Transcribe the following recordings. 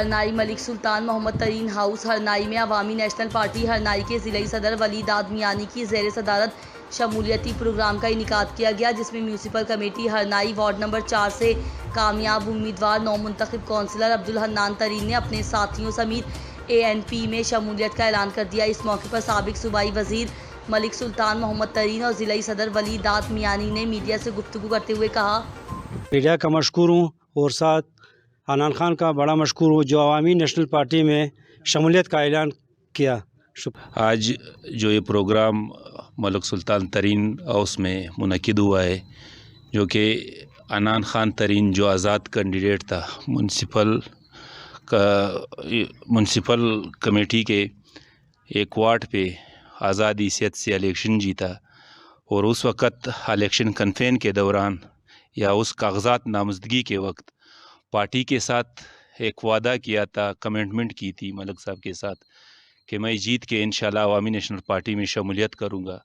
ہرنائی ملک سلطان محمد ترین house Harnai میں عوامی national party Harnai کے ضلعی صدر ولی داد میانی کی زیر صدارت شمولیتی پروگرام کا انعقاد کیا گیا، جس میں municipal committee Harnai ward number 4 سے کامیاب امیدوار نو منتخب کونسلر عبدالحنان ترین نے اپنے ساتھیوں سمیت ANP میں شمولیت کا اعلان کر دیا۔ اس موقع پر سابق صوبائی وزیر ملک سلطان محمد ترین اور ضلعی صدر ولی داد میانی نے میڈیا سے گفتگو کرتے ہوئے کہا، میڈیا کا مشکور ہوں اور ساتھ حنان خان کا بڑا مشکور ہوں جو عوامی نیشنل پارٹی میں شمولیت کا اعلان کیا۔ آج جو یہ پروگرام ملک سلطان ترین ہاؤس میں منعقد ہوا ہے، جو کہ حنان خان ترین جو آزاد کینڈیڈیٹ تھا منسپل کمیٹی کے ایک وارڈ پہ آزاد حیثیت سے الیکشن جیتا، اور اس وقت الیکشن کمپین کے دوران یا اس کاغذات نامزدگی کے وقت پارٹی کے ساتھ ایک وعدہ کیا تھا، کمٹمنٹ کی تھی ملک صاحب کے ساتھ کہ میں جیت کے انشاءاللہ عوامی نیشنل پارٹی میں شمولیت کروں گا،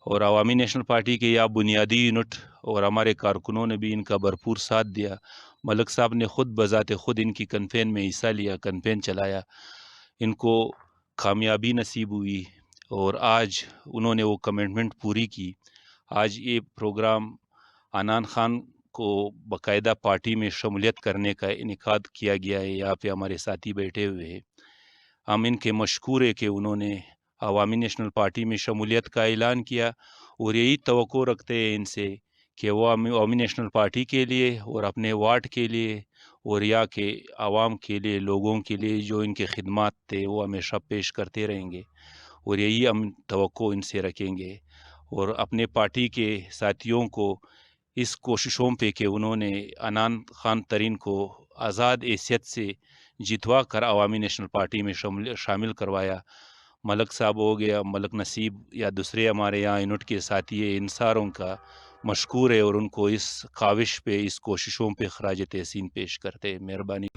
اور عوامی نیشنل پارٹی کے یا بنیادی یونٹ اور ہمارے کارکنوں نے بھی ان کا بھرپور ساتھ دیا۔ ملک صاحب نے خود بذات خود ان کی کمپین میں حصہ لیا، کمپین چلایا، ان کو کامیابی نصیب ہوئی، اور آج انہوں نے وہ کمٹمنٹ پوری کی۔ آج یہ پروگرام حنان خان کو باقاعدہ پارٹی میں شمولیت کرنے کا انعقاد کیا گیا ہے۔ یہاں پہ ہمارے ساتھی بیٹھے ہوئے ہیں، ہم ان کے مشکور ہے کہ انہوں نے عوامی نیشنل پارٹی میں شمولیت کا اعلان کیا، اور یہی توقع رکھتے ہیں ان سے کہ وہ عوامی نیشنل پارٹی کے لیے اور اپنے وارڈ کے لیے اور یہاں کے عوام کے لیے، لوگوں کے لیے جو ان کے خدمات تھے وہ ہمیشہ پیش کرتے رہیں گے، اور یہی ہم توقع ان سے رکھیں گے، اور اپنے پارٹی کے ساتھیوں کو اس کوششوں پہ کہ انہوں نے حنان خان ترین کو آزاد حیثیت سے جتوا کر عوامی نیشنل پارٹی میں شامل کروایا۔ ملک صاحب ہو گیا، ملک نصیب یا دوسرے ہمارے یہاں یونٹ کے ساتھی ہیں، ان ساروں کا مشکور ہے، اور ان کو اس کاوش پہ، اس کوششوں پہ خراج تحسین پیش کرتے ہیں۔ مہربانی۔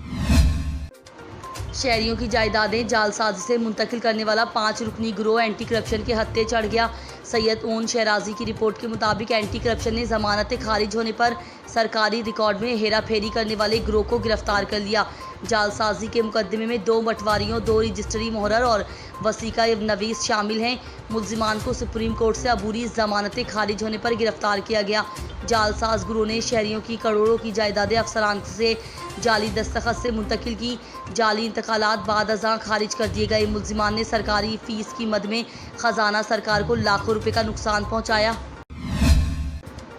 شہریوں کی جائیدادیں جعل سازی سے منتقل کرنے والا 5 رکنی گروہ اینٹی کرپشن کے ہتھے چڑھ گیا۔ سید اون شہرازی کی رپورٹ کے مطابق اینٹی کرپشن نے ضمانتیں خارج ہونے پر سرکاری ریکارڈ میں ہیرا پھیری کرنے والے گروہ کو گرفتار کر لیا۔ جعل سازی کے مقدمے میں 2 بٹواریوں، 2 رجسٹری محرر اور وثیقہ نویس شامل ہیں۔ ملزمان کو سپریم کورٹ سے عبوری ضمانتیں خارج ہونے پر گرفتار کیا گیا۔ جعل ساز گروہ نے شہریوں کی کروڑوں کی جائیدادیں افسران سے جعلی دستخط سے منتقل کی۔ جعلی انتقالات بعد ازاں خارج کر دیے گئے۔ ملزمان نے سرکاری فیس کی مد میں خزانہ سرکار کو لاکھوں روپے کا نقصان پہنچایا۔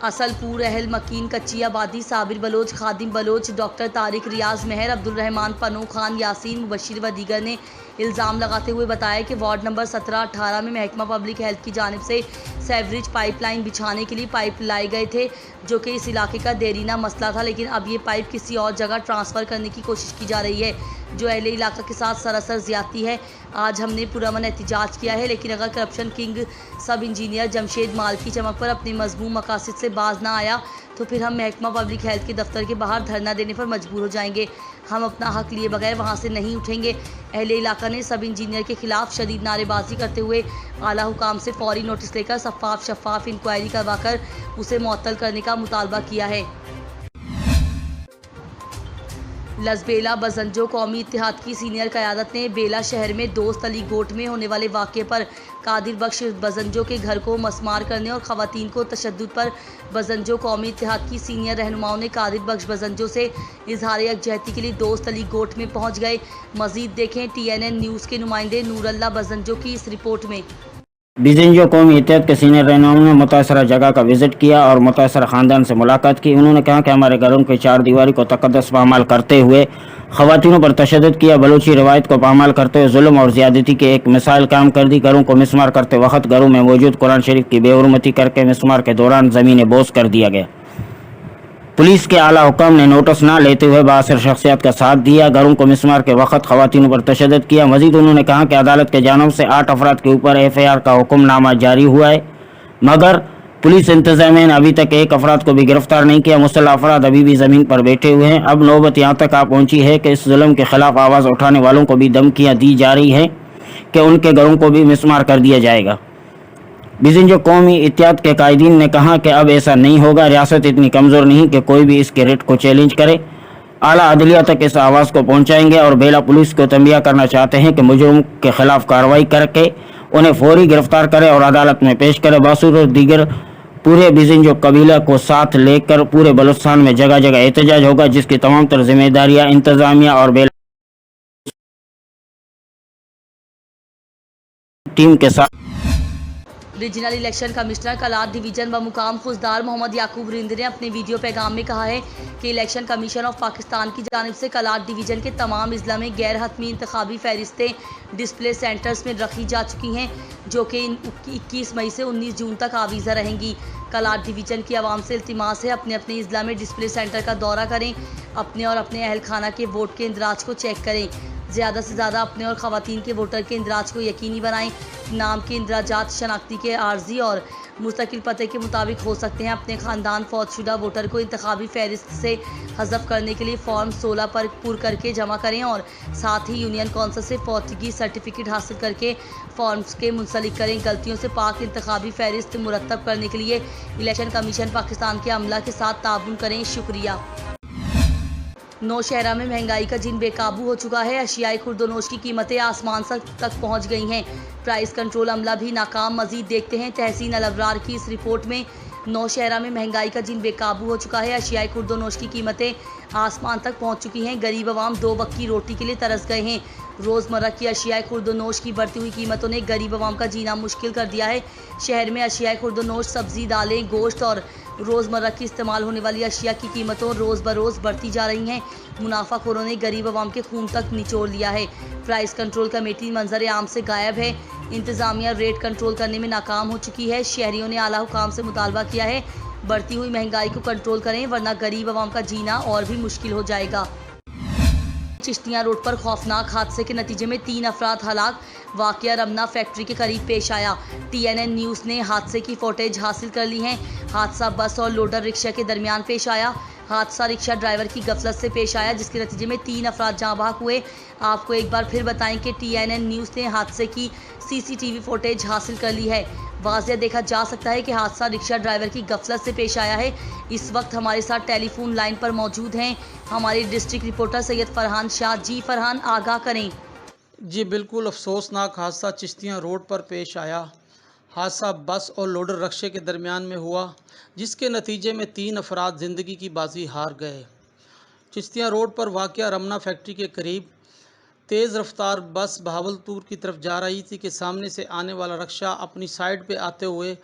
اصل پور اہل مکین کچی آبادی صابر بلوچ، خادم بلوچ، ڈاکٹر طارق، ریاض مہر، عبدالرحمان پنو خان، یاسین مبشر و دیگر نے الزام لگاتے ہوئے بتایا کہ وارڈ نمبر 17-18 میں محکمہ پبلک ہیلتھ کی جانب سے سیوریج پائپ لائن بچھانے کے لیے پائپ لائے گئے تھے، جو کہ اس علاقے کا دیرینہ مسئلہ تھا، لیکن اب یہ پائپ کسی اور جگہ ٹرانسفر کرنے کی کوشش کی جا رہی ہے، جو اہل علاقہ کے ساتھ سراسر زیادتی ہے۔ آج ہم نے پرامن احتجاج کیا ہے، لیکن اگر کرپشن کنگ سب انجینئر جمشید مال کی چمک پر اپنے مذموم مقاصد سے باز نہ آیا تو پھر ہم محکمہ پبلک ہیلتھ کے دفتر کے باہر دھرنا دینے پر مجبور ہو جائیں گے۔ ہم اپنا حق لیے بغیر وہاں سے نہیں اٹھیں گے۔ اہل علاقہ نے سب انجینئر کے خلاف شدید نعرے بازی کرتے ہوئے اعلیٰ حکام سے فوری نوٹس لے کر شفاف انکوائری کروا کر اسے معطل کرنے کا مطالبہ کیا ہے۔ لسبیلا بزنجو قومی اتحاد کی سینئر قیادت نے بیلا شہر میں دوست علی گوٹ میں ہونے والے واقعے پر قادر بخش بزنجو کے گھر کو مسمار کرنے اور خواتین کو تشدد پر بزنجو قومی اتحاد کی سینئر رہنماؤں نے قادر بخش بزنجو سے اظہار یکجہتی کے لیے دوست علی گوٹ میں پہنچ گئے۔ مزید دیکھیں TNN نیوز کے نمائندے نور اللہ بزنجو کی اس رپورٹ میں۔ بزنجو قومی اتحاد کے سینئر رہنماؤں نے متاثرہ جگہ کا وزٹ کیا اور متاثرہ خاندان سے ملاقات کی۔ انہوں نے کہا کہ ہمارے گھروں کے 4 دیواری کو تقدس پامال کرتے ہوئے خواتینوں پر تشدد کیا، بلوچی روایت کو پامال کرتے ہوئے ظلم اور زیادتی کی ایک مثال قائم کر دی۔ گھروں کو مسمار کرتے وقت گھروں میں موجود قرآن شریف کی بے حرمتی کر کے مسمار کے دوران زمینیں بوس کر دیا گیا۔ پولیس کے اعلیٰ حکام نے نوٹس نہ لیتے ہوئے بااثر شخصیات کا ساتھ دیا، گھروں کو مسمار کے وقت خواتینوں پر تشدد کیا۔ مزید انہوں نے کہا کہ عدالت کے جانب سے 8 افراد کے اوپر FIR کا حکم نامہ جاری ہوا ہے، مگر پولیس انتظامیہ نے ابھی تک 1 افراد کو بھی گرفتار نہیں کیا۔ مسلح افراد ابھی بھی زمین پر بیٹھے ہوئے ہیں۔ اب نوبت یہاں تک آ پہنچی ہے کہ اس ظلم کے خلاف آواز اٹھانے والوں کو بھی دھمکیاں دی جا رہی ہیں کہ ان کے گھروں کو بھی مسمار کر دیا جائے گا۔ بزنجو قومی اتحاد کے قائدین نے کہا کہ اب ایسا نہیں ہوگا، ریاست اتنی کمزور نہیں کہ کوئی بھی اس کے ریٹ کو چیلنج کرے۔ आला अदलिया तक इस आवाज़ को पहुंचाएंगे और बेला पुलिस को तंबिया करना चाहते हैं कि मुजरिम के खिलाफ कार्रवाई करके उन्हें फौरी गिरफ्तार करे और अदालत में पेश करे। बासूर दीगर पूरे बिजिंजो कबीला को साथ लेकर पूरे बलूचिस्तान में जगह जगह एहतजाज होगा, जिसकी तमाम तर जिम्मेदारियां इंतजामिया और बेला टीम के साथ। रीजनल इलेक्शन कमिश्नर कलाट डिवीजन व मुकाम खुशदार मोहम्मद याकूब रिंद ने अपने वीडियो पैगाम में कहा है कि इलेक्शन कमीशन ऑफ पाकिस्तान की जानिब से कलाट डिवीजन के तमाम अजला में गैर हतमी इंतखाबी फहरिस्तें डिस्प्ले सेंटर्स में रखी जा चुकी हैं, जो कि 21 मई से 19 जून तक आवीज़ा रहेंगी। कलाट डिवीजन की आवाम से इल्तिमास है अपने अपने अजला में डिस्प्ले सेंटर का दौरा करें, अपने और अपने अहल खाना के वोट के इंदराज को चेक करें, ज़्यादा से ज़्यादा अपने और ख़वातीन के वोटर के इंदराज को यकीनी बनाएं। नाम के इंदराजात शनाख्ती के आर्जी और मुस्तकिल पते के मुताबिक हो सकते हैं। अपने ख़ानदान फौतशुदा वोटर को इंतखाबी फहरिस्त से हज़फ करने के लिए फॉर्म 16 पर पुर करके जमा करें और साथ ही यूनियन कौंसिल से फौतगी सर्टिफिकेट हासिल करके फॉर्म्स के मुंसलिक करें। गलतियों से पाक इंतखाबी फहरिस्त मुरतब करने के लिए इलेक्शन कमीशन पाकिस्तान के अमला के साथ ताउन करें। शुक्रिया। नौशहरा में महंगाई का जिन बेकाबू हो चुका है। अशियाई खुर्दोनोश की कीमतें आसमान तक पहुंच गई हैं। प्राइस कंट्रोल अमला भी नाकाम। मजीद देखते हैं तहसीन अल-अबरार की इस रिपोर्ट में। नौशहरा में महंगाई का जिन बेकाबू हो चुका है। अशियाई खुर्दोनोश की कीमतें आसमान तक पहुंच चुकी हैं। गरीब अवाम 2 वक्त की रोटी के लिए तरस गए हैं। रोज़मर्रा की अशियाई खुर्दोनोश की बढ़ती हुई कीमतों ने गरीब अवाम का जीना मुश्किल कर दिया है। शहर में अशियाई खुर्दोनोश, सब्ज़ी, दालें, गोश्त और रोज़मर्रा की इस्तेमाल होने वाली अशिया की कीमतों रोज़ बरोज़ बढ़ती जा रही हैं। मुनाफाखोरों ने गरीब अवाम के खून तक निचोड़ लिया है। प्राइस कंट्रोल कमेटी मंजर आम से गायब है। इंतज़ामिया रेट कंट्रोल करने में नाकाम हो चुकी है। शहरियों ने आला हुकाम से मुतालबा किया है बढ़ती हुई महंगाई को कंट्रोल करें, वरना गरीब अवाम का जीना और भी मुश्किल हो जाएगा। चिश्तियाँ रोड पर खौफनाक हादसे के नतीजे में 3 अफराद हलाक। वाक़या रमना फैक्ट्री के करीब पेश आया। TNN न्यूज़ ने हादसे की फुटेज हासिल कर ली है। हादसा बस और लोडर रिक्शा के दरमियान पेश आया। हादसा रिक्शा ड्राइवर की गफलत से पेश आया, जिसके नतीजे में 3 अफराद जाँ बहक हुए। आपको एक बार फिर बताएं कि TNN न्यूज़ ने हादसे की CCTV फुटेज हासिल कर ली है। वाज़िया देखा जा सकता है कि हादसा रिक्शा ड्राइवर की गफलत से पेश आया है। इस वक्त हमारे साथ टेलीफोन लाइन पर मौजूद हैं हमारे डिस्ट्रिक्ट रिपोर्टर सैयद फरहान शाह। जी फरहान, आगाह करें। जी बिल्कुल, अफसोसनाक हादसा चिश्तियाँ रोड पर पेश आया। हादसा बस और लोडर रक्शे के दरमियान में हुआ, जिसके नतीजे में 3 अफराद ज़िंदगी की बाजी हार गए। चिश्तियाँ रोड पर वाक़या रमना फैक्ट्री के करीब तेज़ रफ्तार बस बहावलपुर की तरफ जा रही थी कि सामने से आने वाला रक्शा अपनी साइड पे आते हुए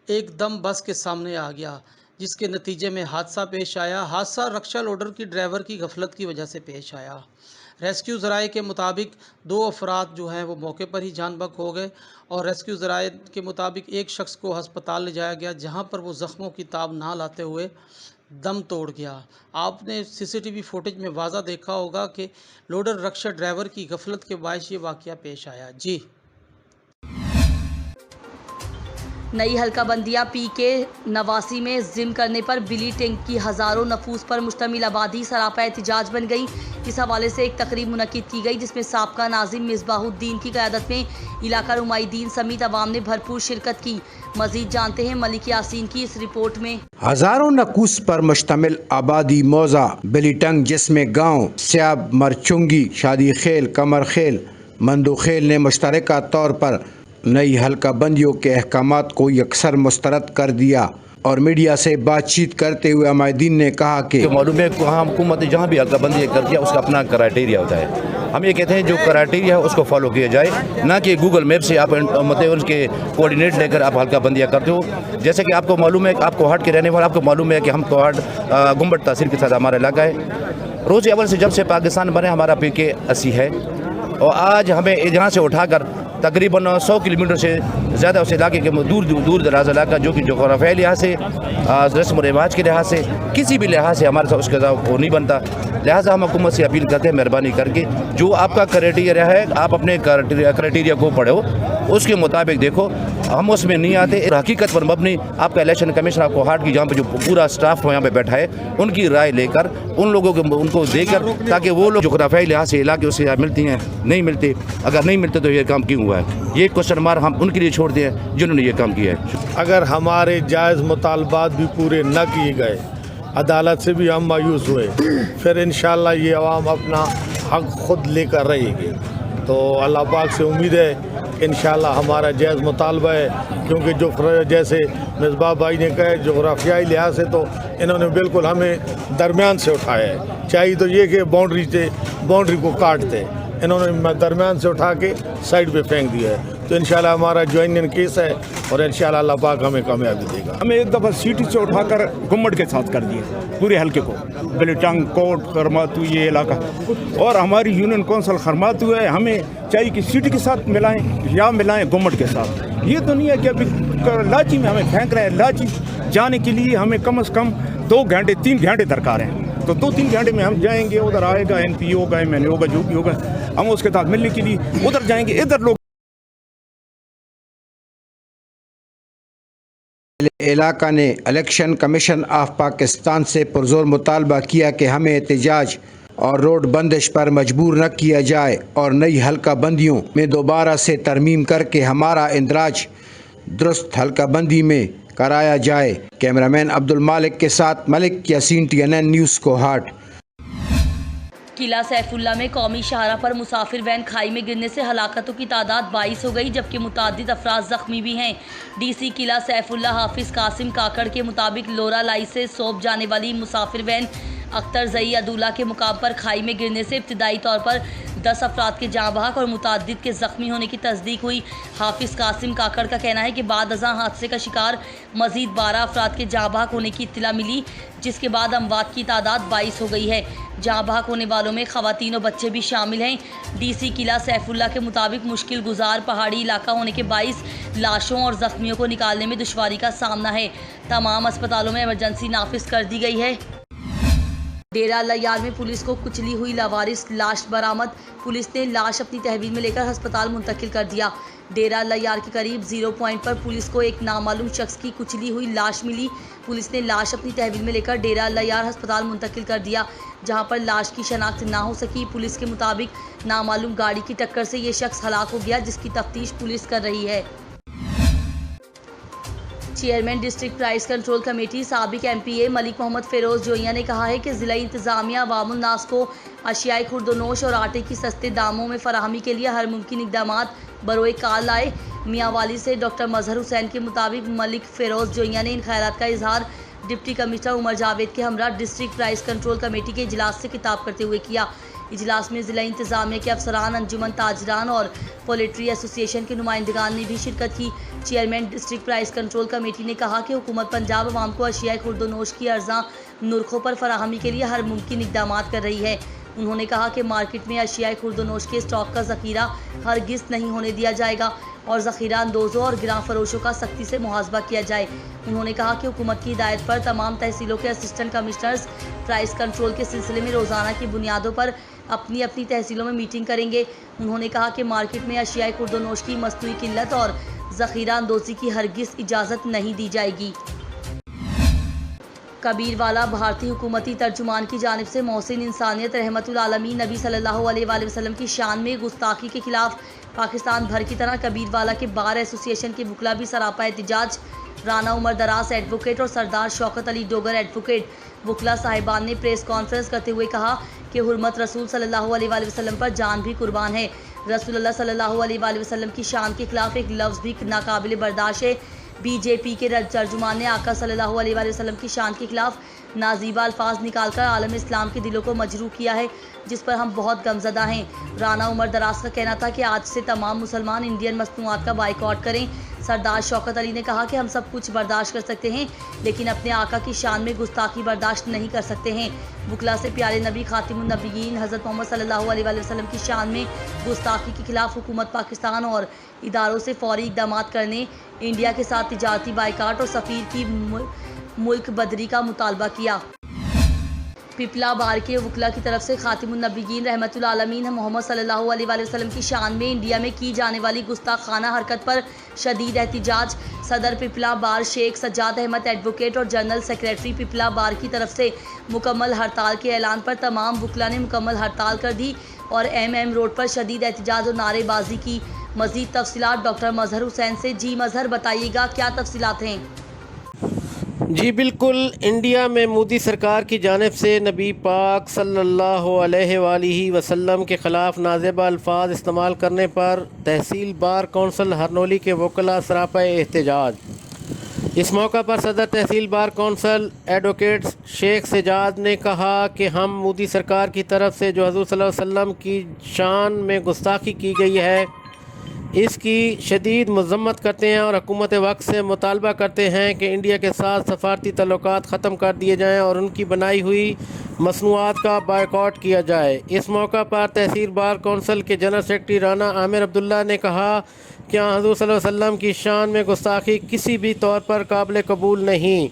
एकदम बस के सामने आ गया, जिसके नतीजे में हादसा पेश आया। हादसा रक्शा लोडर की ड्राइवर की गफलत की वजह से पेश आया। रेस्क्यू ज़राए के मुताबिक 2 अफराद जो हैं वो मौके पर ही जान बहक हो गए और रेस्क्यू ज़राए के मुताबिक एक शख्स को हस्पताल ले जाया गया, जहां पर वो ज़ख्मों की ताब ना लाते हुए दम तोड़ गया। आपने CCTV फुटेज में वाज़ा देखा होगा कि लोडर रक्शा ड्राइवर की गफलत के बायस ये वाक़या पेश आया। जी नई हल्का बंदियाँ PK नवासी में जिम करने पर बिली टिंग की हज़ारों नफूस पर मुश्तमिल आबादी सरापा एहतजाज बन गई। इस हवाले से एक तकरीब मुनक्किद की गई, जिसमें साबका नाजिम मिसबाहुद्दीन की क़यादत में इलाका नुमाइंदीन समेत अवाम ने भरपूर शिरकत की। मज़ीद जानते हैं मलिक यासीन की इस रिपोर्ट में। हजारों नकूस पर मुश्तमिल आबादी मौजा बिलीटंग, जिसमें गांव स्याब, मरचुंगी, शादी खेल, कमर खेल, मंदू खेल ने मुश्तरका तौर पर नई हल्का बंदियों के अहकामात को यकसर मुस्तरद कर दिया और मीडिया से बातचीत करते हुए अमायदीन ने कहा कि मालूम है वहाँ हुकूमत जहाँ भी हल्का बंदी करती है उसका अपना क्राइटेरिया होता है। हम ये कहते हैं जो क्राइटेरिया है उसको फॉलो किया जाए, ना कि गूगल मैप से आप मतलब उसके कोऑर्डिनेट लेकर आप हल्का बंदियाँ करते हो। जैसे कि आपको मालूम है कि आप कोहाट के रहने वाले, आपको मालूम है कि हम कोहाट गुम्बट तहसील के साथ हमारा इलाका है। रोज़ अव्वल से जब से पाकिस्तान बने हमारा PK 80 है और आज हमें यहाँ से उठाकर तकरीबन 100 किलोमीटर से ज़्यादा उस इलाके के दूर दराज इलाका, जो कि जोग्राफियाई लिहाज से, रस्म रिवाज के लिहाज से, किसी भी लिहाज से हमारे साथ उसका वो नहीं बनता। लिहाजा हम हुकूमत से अपील करते हैं मेहरबानी करके जो आपका क्राइटेरिया है आप अपने क्राइटेरिया को पढ़ो, उसके मुताबिक देखो। हम उसमें नहीं आते। हकीकत पर मबनी आपका इलेक्शन कमीशन आपको हाट की जहाँ पे जो पूरा स्टाफ यहाँ पे बैठा है उनकी राय लेकर उन लोगों को उनको देकर, ताकि वो लोग जोग्राफियाई लिहाज से इलाके उससे मिलती हैं नहीं मिलते, अगर नहीं मिलते तो ये काम क्यों हुआ है, ये क्वेश्चन मार्क हम उनके लिए छोड़ दें जिन्होंने ये काम किया है। अगर हमारे जायज़ मुतालबात भी पूरे न किए गए अदालत से भी हम मायूस हुए, फिर इंशाअल्लाह ये अवाम अपना हक खुद लेकर रहेगी। तो अल्लाह पाक से उम्मीद है कि इंशाअल्लाह हमारा जायज़ मुतालबा है, क्योंकि जो जैसे मिसबाह भाई ने कहा जोग्राफियाई लिहाज से तो इन्होंने बिल्कुल हमें दरमियान से उठाया है। चाहिए तो ये कि बाउंड्री को काटते, इन्होंने दरमियान से उठा के साइड पे फेंक दिया है। तो इंशाल्लाह हमारा ज्वाइन केस है और इंशाल्लाह अल्लाह पाक हमें कामयाबी देगा। हमें एक दफ़ा सिटी से उठाकर गुम्मट के साथ कर दिए पूरे हल्के को, बिलिटंग, कोट, खरमातू, ये इलाका, और हमारी यूनियन कौंसिल खरमातू है। हमें चाहिए कि सिटी के साथ मिलाएं या मिलाएं गुम्मट के साथ। ये तो नहीं है कि अभी लाची में हमें फेंक रहे हैं। लाची जाने के लिए हमें कम से कम 2 घंटे 3 घंटे दरकार हैं। तो 2-3 घंटे में हम जाएंगे, उधर आएगा NPO होगा, MNA होगा, जो भी होगा, हम उसके साथ मिलने के लिए उधर जाएंगे। इधर लोग इलाका ने इलेक्शन कमीशन ऑफ पाकिस्तान से पुरजोर मुतालबा किया कि हमें एहतजाज और रोड बंदिश पर मजबूर न किया जाए और नई हल्का बंदियों में दोबारा से तरमीम करके हमारा इंदराज दुरुस्त हल्का बंदी में कराया जाए। कैमरामैन अब्दुल मालिक के साथ मलिक यासीन, TNN न्यूज़ कोहाट। किला सैफुल्ला में कौमी शाहरा पर मुसाफिर वैन खाई में गिरने से हलाकतों की तादाद 22 हो गई, जबकि मुतादिद अफराद जख्मी भी हैं। DC किला सैफुल्ला हाफिज कासिम काकड़ के मुताबिक लोरा लाई से सोप जाने वाली मुसाफिर वैन अख्तर जई अदुल्ला के मुकाम पर खाई में गिरने से इब्तिदाई तौर पर 10 अफराद के जाँ बहक और मुतादिद के ज़ख्मी होने की तस्दीक हुई। हाफिज़ कासिम काकड़ का कहना है कि बाद अज़ां हादसे का शिकार मज़ीद 12 अफराद के जाँ बहक होने की इत्तला मिली, जिसके बाद अमवात की तादाद 22 हो गई है। जाँ बहक होने वालों में ख़वातीन और बच्चे भी शामिल हैं। DC किला सैफुल्ला के मुताबिक मुश्किल गुजार पहाड़ी इलाका होने के बाइस लाशों और ज़ख्मियों को निकालने में दुश्वारी का सामना है। तमाम अस्पतालों में इमरजेंसी नाफिज कर दी गई है। डेरा लयार में पुलिस को कुचली हुई लावारिस लाश बरामद। पुलिस ने लाश अपनी तहवील में लेकर अस्पताल मुंतकिल कर दिया। डेरा लयार के करीब 0 पॉइंट पर पुलिस को एक नामालूम शख्स की कुचली हुई लाश मिली। पुलिस ने लाश अपनी तहवील में लेकर डेरा लयार अस्पताल मुंतकिल कर दिया, जहां पर लाश की शनाख्त ना हो सकी। पुलिस के मुताबिक नामालूम गाड़ी की टक्कर से ये शख्स हलाक हो गया, जिसकी तफ्तीश पुलिस कर रही है। Chairman district price control committee साबिक MPA मलिक मोहम्मद फ़िरोज़ जोइया ने कहा है कि ज़िला इंतज़ामिया अवामुल नास को अशियाई खुर्दोनोश और आटे की सस्ते दामों में फराहमी के लिए हर मुमकिन इक़दामात बरोए कार लाए। मियाँ वाली से डॉक्टर मजहर हुसैन के मुताबिक मलिक फ़िरोज़ जोइया ने इन ख़यालात का इजहार डिप्टी कमिश्नर उमर जावेद के हमरा डिस्ट्रिक्ट प्राइस कंट्रोल कमेटी के इजलास से खिताब करते हुए किया। इजलास में ज़िला इंतज़ामिया के अफसरान, अंजुमन ताजरान और पोल्ट्री एसोसिएशन के नुमाइंदगान ने भी शिरकत की। Chairman district price control committee ने कहा कि हुकूमत पंजाब अवाम को अशियाई खुर्दोनोश की अर्जा नुरखों पर फराहमी के लिए हर मुमकिन इक़दामात कर रही है। उन्होंने कहा कि मार्केट में अशियाई खुर्दोनोश के स्टॉक का ज़ख़ीरा हरगिज़ नहीं होने दिया जाएगा और ज़ख़ीरा अंदोज़ों और गिरां फरोशों का सख्ती से मुहासबा किया जाए। उन्होंने कहा कि हुकूमत की हिदायत पर तमाम तहसीलों के असिस्टेंट कमिश्नर्स प्राइस कंट्रोल के सिलसिले में रोज़ाना की बुनियादों पर अपनी अपनी तहसीलों में मीटिंग करेंगे। उन्होंने कहा कि मार्केट में अशियाई खुर्दोनोश की मस्तूई किल्लत और ज़ख़ीरा अंदोज़ी की हरगिज़ इजाज़त नहीं दी जाएगी। कबीरवाला भारतीय हुकूमती तर्जुमान की जानिब से मोहसिन इंसानियत रहमतुल आलमीन नबी सल्लल्लाहु अलैहि वसल्लम की शान में गुस्ताखी के खिलाफ पाकिस्तान भर की तरह कबीरवाला के बार एसोसिएशन के बुकला भी सरापा एहतजाज। राना उमर दराज एडवोकेट और सरदार शौकत अली डोगर एडवोकेट बुकला साहिबान ने प्रेस कॉन्फ्रेंस करते हुए कहा कि हुर्मत रसूल सल्लल्लाहु अलैहि वसल्लम पर जान भी कुर्बान है। रसूलुल्लाह सल्लल्लाहु अलैहि वसल्लम की शान के खिलाफ एक लफ्ज़ भी नाकाबिल बर्दाश्त है। BJP के तर्जुमान ने आका सल्लल्लाहु अलैहि वसल्लम की शान के खिलाफ नाजीबा अल्फाज निकालकर आलम इस्लाम के दिलों को मजरूह किया है, जिस पर हम बहुत गमज़दा हैं। राना उमर दराज का कहना था कि आज से तमाम मुसलमान इंडियन मसनूआत का बाइकआउट करें। सरदार शौकत अली ने कहा कि हम सब कुछ बर्दाश्त कर सकते हैं, लेकिन अपने आका की शान में गुस्ताखी बर्दाश्त नहीं कर सकते हैं। बुकला से प्यारे नबी खातिमुन नबीयीन हज़रत मोहम्मद सल्लल्लाहु अलैहि वसल्लम की शान में गुस्ताखी के खिलाफ हुकूमत पाकिस्तान और इदारों से फौरी इक़दामात करने, इंडिया के साथ तिजारती बाइकाट और सफ़ीर की मुल्क बदरी का मुतालबा किया। पिपला बार के वकला की तरफ से खातिमुन नबीयीन रहमतुल आलमीन मोहम्मद सल्लल्लाहु अलैहि वसल्लम की शान में इंडिया में की जाने वाली गुस्ताखाना हरकत पर शदीद एहतिजाज। सदर पिपला बार शेख सज्जाद अहमद एडवोकेट और जनरल सेक्रेटरी पिपला बार की तरफ से मुकम्मल हड़ताल के ऐलान पर तमाम वकला ने मुकम्मल हड़ताल कर दी और MM रोड पर शदीद एहतिजाज और नारेबाजी की। मज़ीद तफसीलात डॉक्टर मजहर हुसैन से। जी मजहर, बताइएगा क्या तफसीलात हैं? جی بالکل، انڈیا میں مودی سرکار کی جانب سے نبی پاک صلی اللہ علیہ وآلہ وسلم کے خلاف نازیبہ الفاظ استعمال کرنے پر تحصیل بار کونسل ہرنولی کے وکلاء سراپا احتجاج۔ اس موقع پر صدر تحصیل بار کونسل ایڈوکیٹ شیخ سجاد نے کہا کہ ہم مودی سرکار کی طرف سے جو حضور صلی اللہ علیہ وسلم کی شان میں گستاخی کی گئی ہے اس کی شدید مذمت کرتے ہیں اور حکومت وقت سے مطالبہ کرتے ہیں کہ انڈیا کے ساتھ سفارتی تعلقات ختم کر دیے جائیں اور ان کی بنائی ہوئی مصنوعات کا بائیکاٹ کیا جائے۔ اس موقع پر تحصیل بار کونسل کے جنرل سیکرٹری رانا عامر عبداللہ نے کہا کہ حضور صلی اللہ علیہ وسلم کی شان میں گستاخی کسی بھی طور پر قابل قبول نہیں۔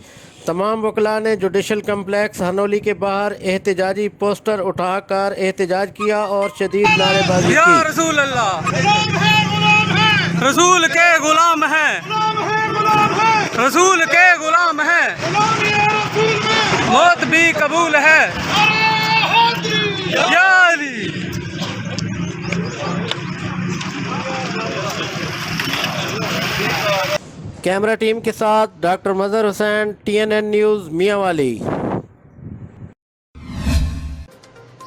تمام وکلاء نے جوڈیشل کمپلیکس ہرنولی کے باہر احتجاجی پوسٹر اٹھا کر احتجاج کیا اور شدید نعرے بازی کی۔ یا رسول اللہ، رسول کے غلام ہیں، رسول کے غلام ہیں، موت بھی قبول ہے، یا علی۔ کیمرہ ٹیم کے ساتھ ڈاکٹر مظہر حسین، TNN نیوز، میاں والی۔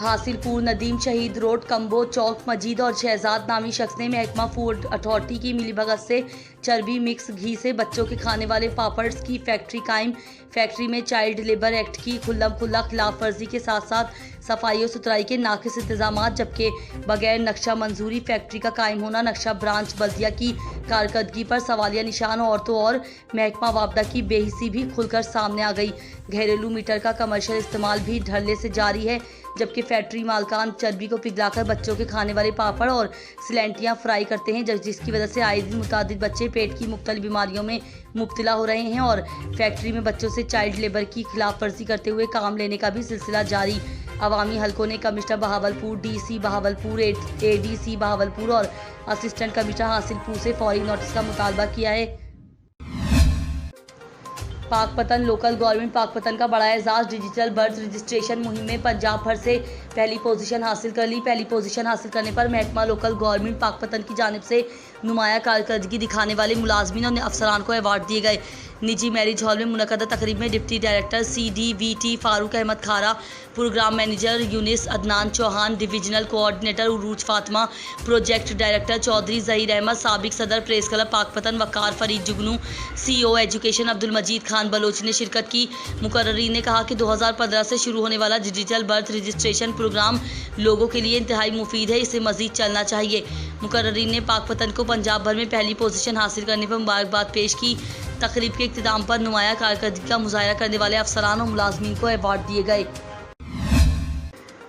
حاصل پور ندیم شہید روڈ کمبو چوک مجید اور شہزاد نامی شخص نے محکمہ فوڈ اتھارٹی کی ملی بھگت سے چربی مکس گھی سے بچوں کے کھانے والے پاپڑز کی فیکٹری قائم۔ فیکٹری میں چائلڈ لیبر ایکٹ کی کھلم کھلا خلاف ورزی کے ساتھ ساتھ صفائی و ستھرائی کے ناقص انتظامات، جبکہ بغیر نقشہ منظوری فیکٹری کا قائم ہونا نقشہ برانچ بلدیہ کی کارکردگی پر سوالیہ نشان عورتوں اور محکمہ وابدہ کی بے حسی بھی کھل کر سامنے آ گئی۔ گھریلو میٹر کا کمرشل استعمال بھی دھڑلے سے جاری ہے، جبکہ فیکٹری مالکان چربی کو پگھلا کر بچوں کے کھانے والے پاپڑ اور سلینٹیاں فرائی کرتے ہیں، جس کی وجہ سے آئے دن متعدد بچے پیٹ کی مختلف بیماریوں میں مبتلا ہو رہے ہیں اور فیکٹری میں بچوں سے چائلڈ لیبر کی خلاف ورزی کرتے ہوئے کام لینے کا بھی سلسلہ جاری۔ عوامی حلقوں نے commissioner Bahawalpur, DC Bahawalpur, ADC Bahawalpur اور اسسٹنٹ کمشنر حاصل پور سے فوری نوٹس کا مطالبہ کیا ہے۔ پاک پتن لوکل گورنمنٹ پاک پتن کا بڑا اعزاز، ڈیجیٹل برتھ رجسٹریشن مہم میں پنجاب بھر سے پہلی پوزیشن حاصل کر لی۔ پہلی پوزیشن حاصل کرنے پر محکمہ لوکل گورنمنٹ پاک پتن کی جانب سے نمایاں کارکردگی دکھانے والے ملازمین اور افسران کو ایوارڈ دیے گئے۔ نجی میرج ہال میں منعقدہ تقریب میں ڈپٹی ڈائریکٹر CDVT فاروق احمد کھارا، پروگرام مینیجر یونس عدنان چوہان، ڈویژنل کوآرڈینیٹر عروج فاطمہ، پروجیکٹ ڈائریکٹر چودھری ظہیر احمد، سابق صدر پریس کلب پاک پتن وقار فرید جگنو، CEO ایجوکیشن عبدالمجید خان بلوچ نے شرکت کی۔ مقررین نے کہا کہ 2015 سے شروع ہونے والا ڈیجیٹل برتھ رجسٹریشن پروگرام لوگوں کے لیے انتہائی مفید ہے، اسے مزید چلنا چاہیے۔ مقررین نے پاک پتن کو پنجاب بھر میں پہلی پوزیشن حاصل کرنے پر مبارکباد پیش کی۔ تقریب کے اختتام پر نمایاں کارکردگی کا مظاہرہ کرنے والے افسران اور ملازمین کو ایوارڈ دیے گئے۔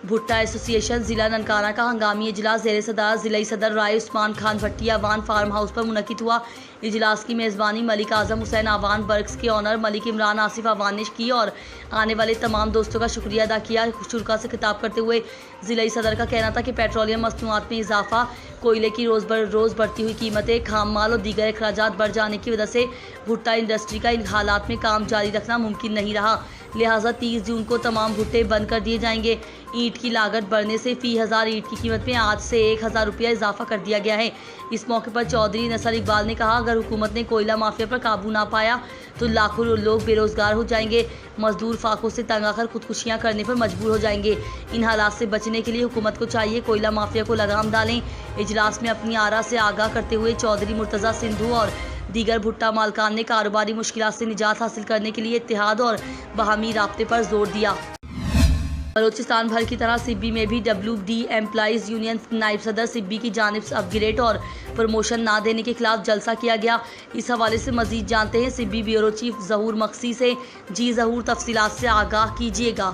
بھٹا ایسوسی ایشن ضلع ننکانہ کا ہنگامی اجلاس زیر صدارت ضلعی صدر رائے عثمان خان بھٹی آوان فارم ہاؤس پر منعقد ہوا۔ اجلاس کی میزبانی ملک اعظم حسین آوان برکس کے آنر ملک عمران آصف آوان نے کی اور آنے والے تمام دوستوں کا شکریہ ادا کیا۔ شرکا سے خطاب کرتے ہوئے ضلعی صدر کا کہنا تھا کہ پیٹرولیم مصنوعات میں اضافہ، کوئلے کی روز بڑھتی ہوئی قیمتیں، خام مال اور دیگر اخراجات بڑھ جانے کی وجہ سے بھٹا انڈسٹری کا ان حالات میں کام جاری رکھنا ممکن نہیں رہا، لہٰذا 30 جون کو تمام بھٹے بند کر دیے جائیں گے۔ اینٹ کی لاگت بڑھنے سے فی 1000 اینٹ کی قیمت میں آج سے 1000 روپیہ اضافہ کر دیا گیا ہے۔ اس موقع پر چودھری نصر اقبال نے کہا، اگر حکومت نے کوئلہ مافیا پر قابو نہ پایا تو لاکھوں لوگ بے روزگار ہو جائیں گے، مزدور فاقوں سے تنگ آ کر خودکشیاں کرنے پر مجبور ہو جائیں گے۔ ان حالات سے بچنے کے لیے حکومت کو چاہیے کوئلہ مافیا کو لگام ڈالیں۔ اجلاس میں اپنی آرا سے آگاہ کرتے ہوئے چودھری مرتضیٰ سندھو اور دیگر بھٹا مالکان نے کاروباری مشکلات سے نجات حاصل کرنے کے لیے اتحاد اور باہمی رابطے پر زور دیا۔ بلوچستان بھر کی طرح سبی میں بھی WD ایمپلائیز یونین نائب صدر سبی کی جانب سے اپ گریڈ اور پروموشن نہ دینے کے خلاف جلسہ کیا گیا۔ اس حوالے سے مزید جانتے ہیں سبی بیورو چیف ظہور مقصی سے۔ جی ظہور، تفصیلات سے آگاہ کیجیے گا۔